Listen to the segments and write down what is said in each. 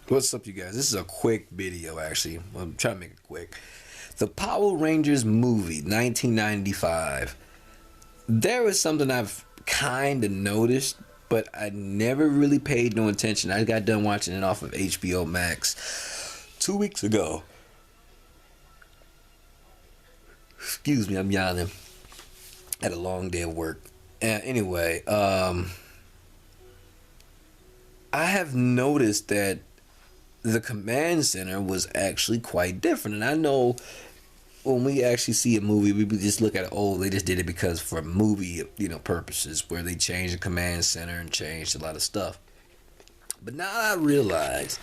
What's up, you guys? This is a quick video, actually. I'm trying to make it quick. The Power Rangers movie, 1995. There was something I've kind of noticed, but I never really paid no attention. I got done watching it off of HBO Max 2 weeks ago. Excuse me, I'm yawning. Had a long day of work. Anyway, I have noticed that the command center was actually quite different. And I know when we actually see a movie, we just look at it, oh, they just did it because for movie, purposes, where they changed the command center and changed a lot of stuff. But now I realize,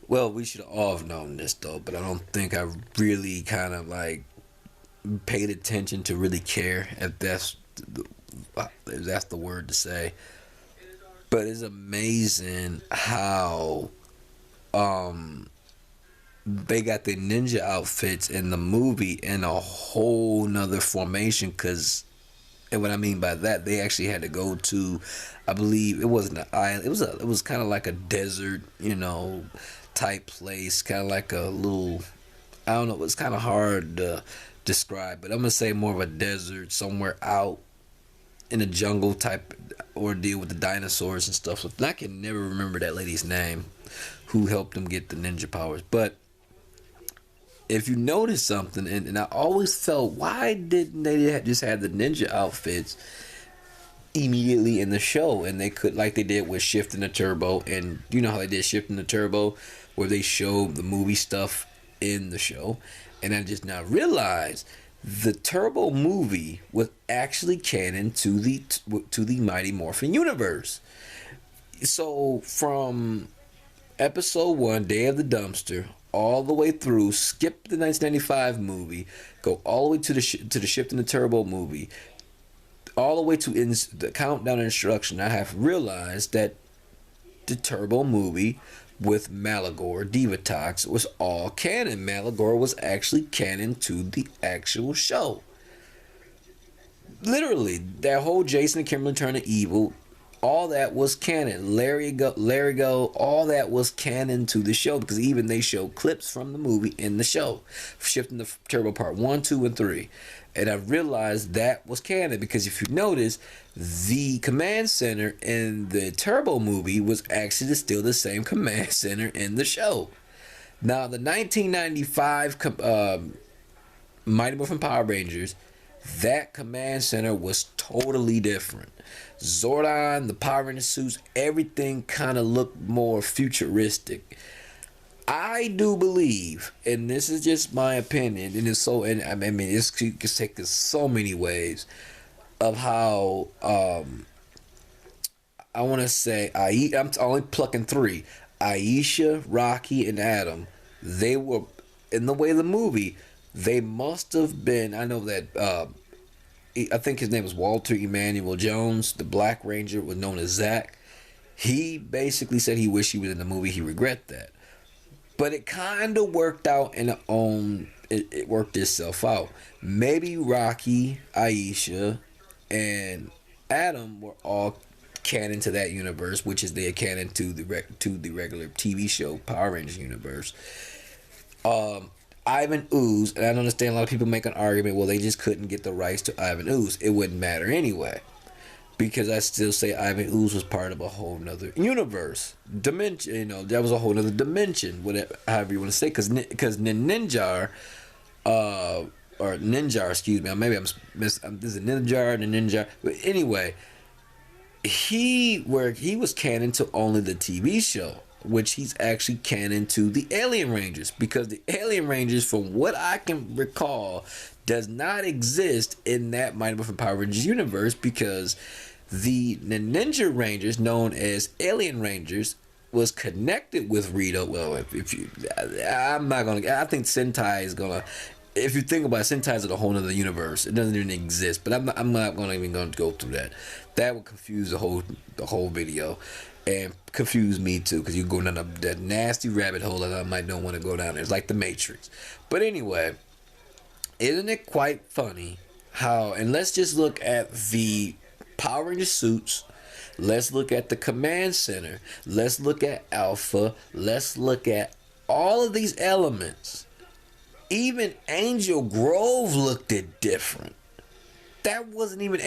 well, we should all have known this though, but I don't think I really kind of like paid attention to really care if that's the word to say. But it's amazing how they got the ninja outfits in the movie in a whole nother formation. Cause, and what I mean by that, they actually had to go to, I believe it wasn't an island. It was kind of like a desert, type place, kind of like a little. I don't know. It was kind of hard to describe, but I'm gonna say more of a desert somewhere out in a jungle type ordeal with the dinosaurs and stuff. So I can never remember that lady's name who helped them get the ninja powers. But if you notice something, and I always felt, why didn't they just have the ninja outfits immediately in the show? And they could, like they did with Shifting the Turbo, and you know how they did Shifting the Turbo, where they showed the movie stuff in the show. And I just now realized the Turbo movie was actually canon to the Mighty Morphin universe. So from episode 1, Day of the Dumpster, all the way through, skip the 1995 movie, go all the way to the Shifting the Turbo movie, all the way to the countdown instruction. I have realized that the Turbo movie with Malagor, Divatox, was all canon. Malagor was actually canon to the actual show. Literally, that whole Jason and Kimberly Turner evil, all that was canon. Larry Go, all that was canon to the show, because even they show clips from the movie in the show, Shifting the Turbo Part 1, 2, and 3. And I realized that was canon, because if you notice, the command center in the Turbo movie was actually still the same command center in the show. Now, the 1995 Mighty Morphin Power Rangers, that command center was totally different. Zordon, the Power Ranger suits, everything kind of looked more futuristic. I do believe, and this is just my opinion, and it's so, and I mean, it's could take us so many ways of how I want to say I'm only plucking three: Aisha, Rocky, and Adam. They were in the way of the movie. They must have been. I know that. I think his name was Walter Emmanuel Jones. The Black Ranger was known as Zach. He basically said he wished he was in the movie. He regret that. But it kind of worked out in its own. It worked itself out. Maybe Rocky, Aisha, and Adam were all canon to that universe, which is their canon to the regular TV show Power Rangers universe. Ivan Ooze, and I understand a lot of people make an argument, well, they just couldn't get the rights to Ivan Ooze. It wouldn't matter anyway, because I still say Ivan Ooze was part of a whole nother universe, dimension. That was a whole nother dimension, whatever, however you want to say, because Ninjar, or Ninjar, excuse me, maybe this is Ninjar and Ninja, but anyway, he was canon to only the TV show, which he's actually canon to the Alien Rangers, because the Alien Rangers, from what I can recall, does not exist in that Mighty Morphin Power Rangers universe, because the Ninja Rangers, known as Alien Rangers, was connected with Rito. Well, if you, I'm not gonna. I think Sentai is gonna. If you think about it, Sentai is a whole other universe. It doesn't even exist. But I'm not gonna even going to go through that. That would confuse the whole video, and confuse me too, because you go down that nasty rabbit hole that I might don't want to go down there. It's like the Matrix. But anyway, isn't it quite funny how? And let's just look at the Power Ranger suits Let's look at the command center. Let's look at Alpha. Let's look at all of these elements. Even Angel Grove looked it different. That wasn't even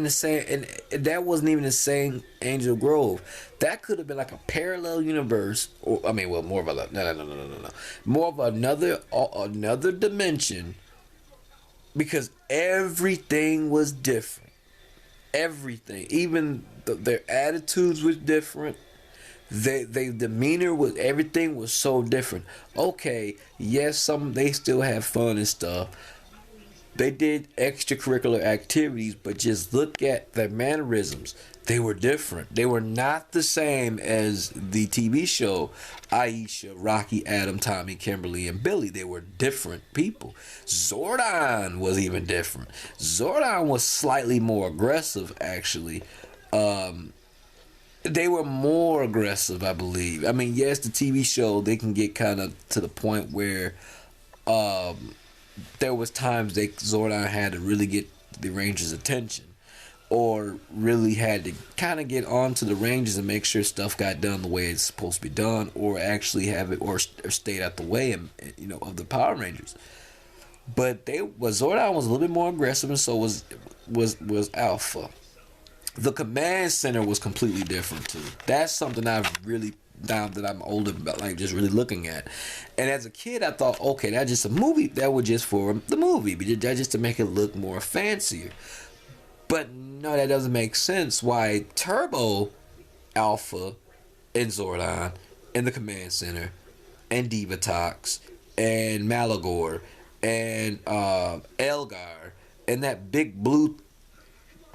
the same, and that wasn't even the same Angel Grove. That could have been like a parallel universe, or I mean, well, more of a no, more of another dimension, because everything was different. Everything, even their attitudes was different. They demeanor was everything was so different. Okay, yes, they still have fun and stuff. They did extracurricular activities, but just look at their mannerisms. They were different. They were not the same as the TV show Aisha, Rocky, Adam, Tommy, Kimberly, and Billy. They were different people. Zordon was even different. Zordon was slightly more aggressive, actually. They were more aggressive, I believe. I mean, yes, the TV show, they can get kind of to the point where there was times that Zordon had to really get the Rangers' attention, or really had to kind of get onto the Rangers and make sure stuff got done the way it's supposed to be done, or actually have it, or stayed out the way, and of the Power Rangers. But Zordon was a little bit more aggressive, and so was Alpha. The command center was completely different too. That's something I've really, now that I'm older, about, like, just really looking at. And as a kid, I thought, okay, that's just a movie. That was just for the movie, but that's just to make it look more fancier. But no, that doesn't make sense. Why Turbo, Alpha, and Zordon, and the command center, and Divatox, and Malagor, and Elgar, and that big blue,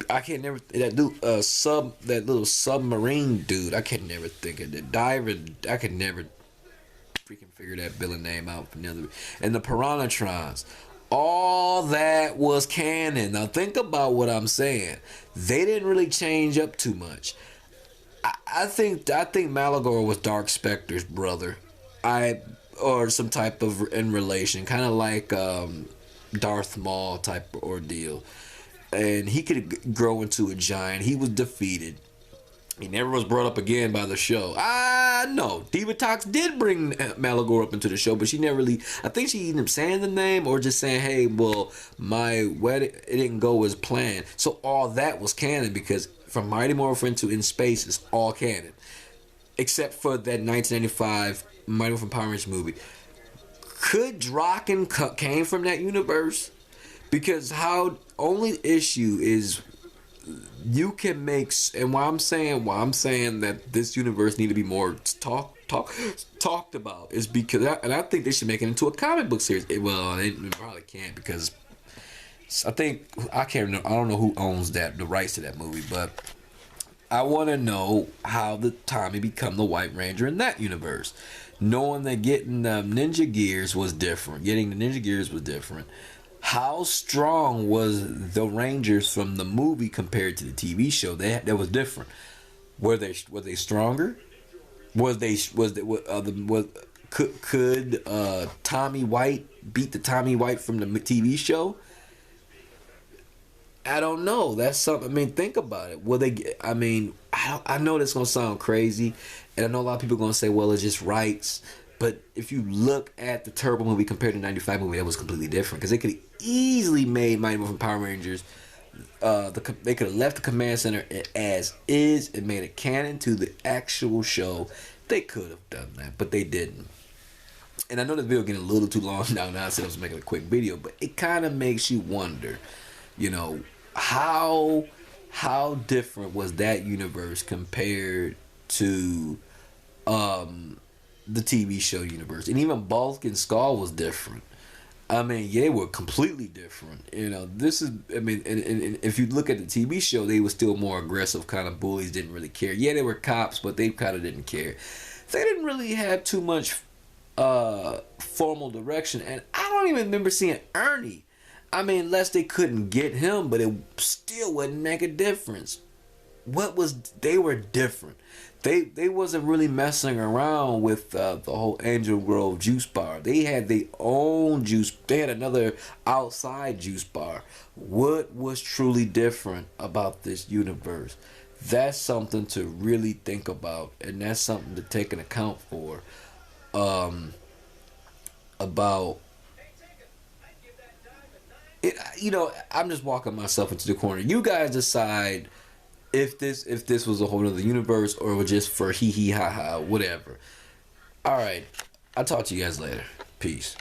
I can't never, that dude, that little submarine dude, I can never think of the diver. I could never freaking figure that villain name out from the other. And the Piranhatrons, all that was canon. Now think about what I'm saying. They didn't really change up too much. I think Malagor was Dark Spectre's brother, or some type of in relation, kind of like Darth Maul type of ordeal. And he could grow into a giant. He was defeated. He never was brought up again by the show. No. Divatox did bring Malagor up into the show, but she never really, I think she ended up saying the name, or just saying, hey, well, my wedding, it didn't go as planned. So all that was canon, because from Mighty Morphin to In Space is all canon. Except for that 1995 Mighty Morphin Power Rangers movie. Could Draken came from that universe? Because only issue is you can make, and why I'm saying that this universe need to be more talked about is because, I think they should make it into a comic book series. Well, they probably can't, because I don't know who owns the rights to that movie, but I want to know how the Tommy become the White Ranger in that universe. Knowing that getting the ninja gears was different. How strong was the Rangers from the movie compared to the TV show? That was different. Were they stronger? Could Tommy White beat the Tommy White from the TV show? I don't know. That's something. I mean, think about it. Will they? I mean, I know this gonna sound crazy, and I know a lot of people are gonna say, "Well, it's just rights." But if you look at the Turbo movie compared to the '95 movie, that was completely different, because they could have easily made Mighty Morphin Power Rangers. They could have left the command center as is and made it canon to the actual show. They could have done that, but they didn't. And I know this video getting a little too long now. Now I said I was making a quick video, but it kind of makes you wonder, how different was that universe compared to the TV show universe. And even Bulk and Skull was different. I mean, yeah, they were completely different. This is, I mean, and if you look at the TV show, they were still more aggressive, kind of bullies, didn't really care. Yeah, they were cops, but they kind of didn't care. They didn't really have too much formal direction. And I don't even remember seeing Ernie. I mean, unless they couldn't get him, but it still wouldn't make a difference. They were different. They wasn't really messing around with the whole Angel Grove juice bar. They had their own juice. They had another outside juice bar. What was truly different about this universe? That's something to really think about, and that's something to take an account for. Um, about it, I'm just walking myself into the corner. You guys decide if this was a whole other universe or it was just for hee hee ha ha whatever. All right, I'll talk to you guys later. Peace.